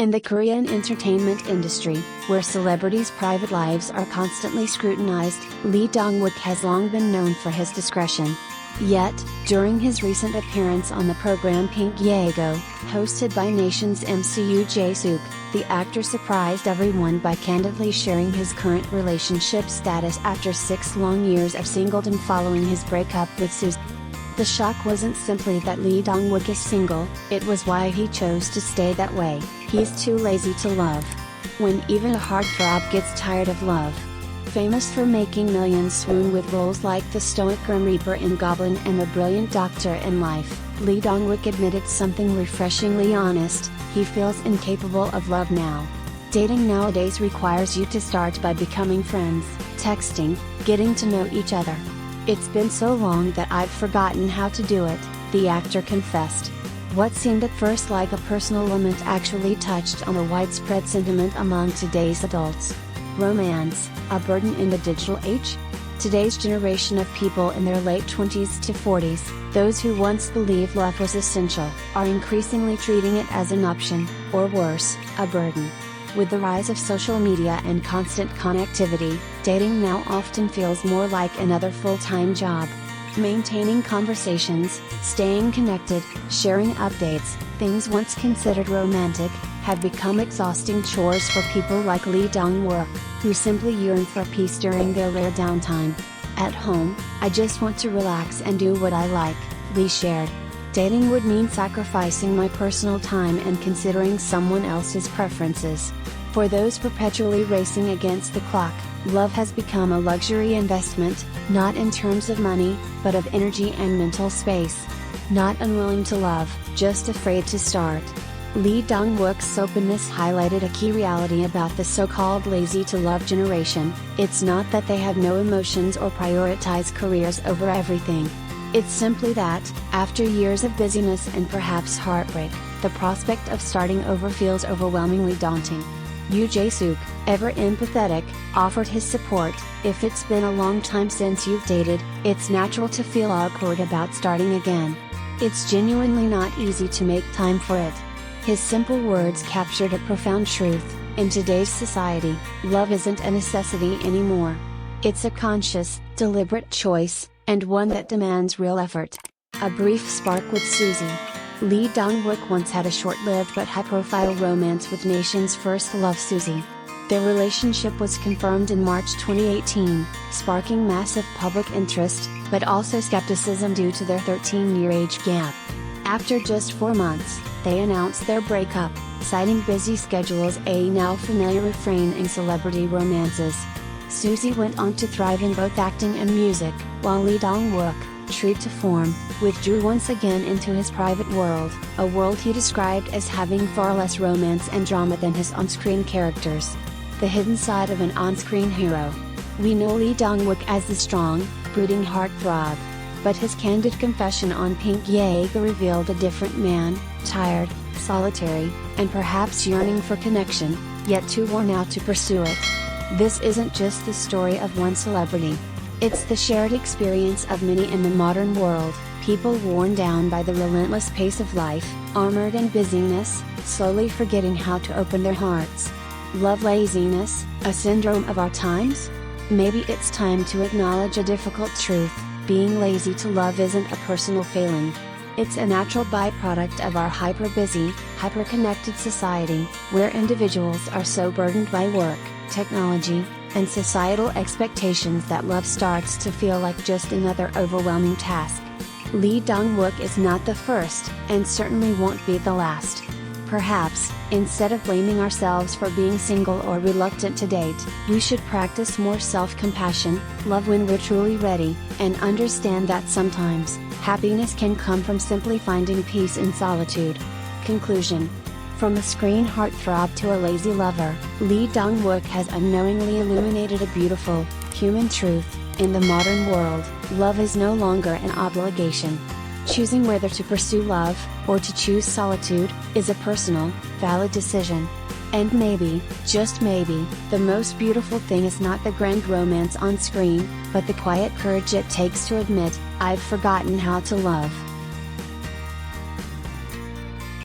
In the Korean entertainment industry, where celebrities' private lives are constantly scrutinized, Lee Dong Wook has long been known for his discretion. Yet, during his recent appearance on the program Pinggyego, hosted by Nation's MC Yoo Jae Suk, the actor surprised everyone by candidly sharing his current relationship status after 6 long years of singledom following his breakup with Suzy. The shock wasn't simply that Lee Dong Wook is single, it was why he chose to stay that way. He's too lazy to love. When even a heartthrob gets tired of love. Famous for making millions swoon with roles like the stoic Grim Reaper in Goblin and the brilliant Doctor in Life, Lee Dong Wook admitted something refreshingly honest: he feels incapable of love now. Dating nowadays requires you to start by becoming friends, texting, getting to know each other. It's been so long that I've forgotten how to do it, the actor confessed. What seemed at first like a personal lament actually touched on a widespread sentiment among today's adults. Romance, a burden in the digital age? Today's generation of people in their late 20s to 40s, those who once believed love was essential, are increasingly treating it as an option, or worse, a burden. With the rise of social media and constant connectivity, dating now often feels more like another full-time job. Maintaining conversations, staying connected, sharing updates, things once considered romantic, have become exhausting chores for people like Lee Dong Wook, who simply yearn for peace during their rare downtime. At home, I just want to relax and do what I like, Lee shared. Dating would mean sacrificing my personal time and considering someone else's preferences. For those perpetually racing against the clock, love has become a luxury investment, not in terms of money, but of energy and mental space. Not unwilling to love, just afraid to start. Lee Dong Wook's openness highlighted a key reality about the so-called lazy-to-love generation: it's not that they have no emotions or prioritize careers over everything. It's simply that, after years of busyness and perhaps heartbreak, the prospect of starting over feels overwhelmingly daunting. Yoo Jae Suk, ever empathetic, offered his support: if it's been a long time since you've dated, it's natural to feel awkward about starting again. It's genuinely not easy to make time for it. His simple words captured a profound truth: in today's society, love isn't a necessity anymore. It's a conscious, deliberate choice, and one that demands real effort. A brief spark with Suzy. Lee Dong Wook once had a short-lived but high-profile romance with Nation's first love Suzy. Their relationship was confirmed in March 2018, sparking massive public interest, but also skepticism due to their 13-year age gap. After just 4 months, they announced their breakup, citing busy schedules, a now familiar refrain in celebrity romances. Suzy went on to thrive in both acting and music, while Lee Dong Wook, true to form, withdrew once again into his private world, a world he described as having far less romance and drama than his on-screen characters. The hidden side of an on-screen hero. We know Lee Dong Wook as the strong, brooding heartthrob. But his candid confession on Pinggyego revealed a different man, tired, solitary, and perhaps yearning for connection, yet too worn out to pursue it. This isn't just the story of one celebrity. It's the shared experience of many in the modern world, people worn down by the relentless pace of life, armored in busyness, slowly forgetting how to open their hearts. Love laziness, a syndrome of our times? Maybe it's time to acknowledge a difficult truth: being lazy to love isn't a personal failing. It's a natural byproduct of our hyper-busy, hyper-connected society, where individuals are so burdened by work, technology, and societal expectations that love starts to feel like just another overwhelming task. Lee Dong Wook is not the first, and certainly won't be the last. Perhaps, instead of blaming ourselves for being single or reluctant to date, we should practice more self-compassion, love when we're truly ready, and understand that sometimes, happiness can come from simply finding peace in solitude. Conclusion. From a screen heartthrob to a lazy lover, Lee Dong Wook has unknowingly illuminated a beautiful, human truth: in the modern world, love is no longer an obligation. Choosing whether to pursue love, or to choose solitude, is a personal, valid decision. And maybe, just maybe, the most beautiful thing is not the grand romance on screen, but the quiet courage it takes to admit, I've forgotten how to love.